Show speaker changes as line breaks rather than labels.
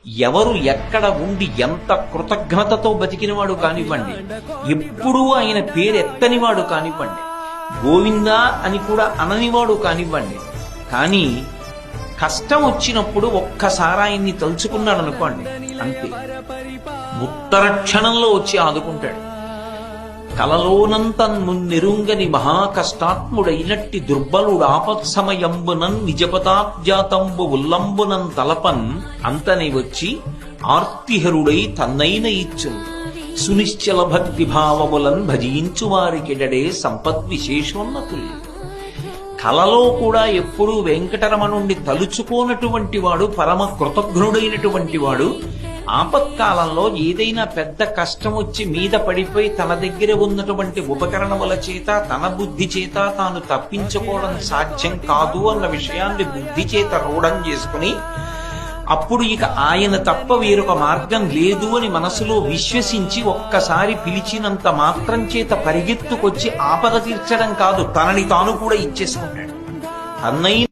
ఎవరు ఎక్కడ ఉండి ఎంత కృతజ్ఞతతో బతికినవాడు కానివ్వండి, ఎప్పుడూ ఆయన పేరెత్తనివాడు కానివ్వండి, గోవిందా అని కూడా అననివాడు కానివ్వండి, కానీ కష్టం వచ్చినప్పుడు ఒక్కసారి ఆయన్ని తలుచుకున్నాడు అనుకోండి, అంతే, ఉత్తర క్షణంలో వచ్చి ఆదుకుంటాడు. కలలోనంత నెరుంగని మహాకష్టాత్ముడైనట్టి దుర్బలుడు ఆపత్సమయంబునన్ నిజపతాబ్జాతంబు ఉల్లంబునన్ తలపన్ అంతని వచ్చి ఆర్తిహరుడై తన్నైన ఇచ్చును సునిశ్చల భక్తి భావములన్ భజించు వారికిడడే సంపద్విశేషోన్నతులు. కలలో కూడా ఎప్పుడూ వెంకటరమణుణ్ణి తలుచుకోనటువంటి వాడు, పరమ కృతజ్ఞుడైనటువంటి వాడు, ఆపత్కాలంలో ఏదైనా పెద్ద కష్టం వచ్చి మీద పడిపోయి తన దగ్గర ఉన్నటువంటి ఉపకరణముల చేత తన బుద్ధి చేత తాను తప్పించుకోవడం సాధ్యం కాదు అన్న విషయాన్ని బుద్ధి చేత రూఢం చేసుకుని అప్పుడు ఇక ఆయన తప్ప వేరొక మార్గం లేదు అని మనసులో విశ్వసించి ఒక్కసారి పిలిచినంత మాత్రం చేత పరిగెత్తుకొచ్చి ఆపద తీర్చడం కాదు, తనని తాను కూడా ఇచ్చేసుకుంటాడు. అన్నయ్య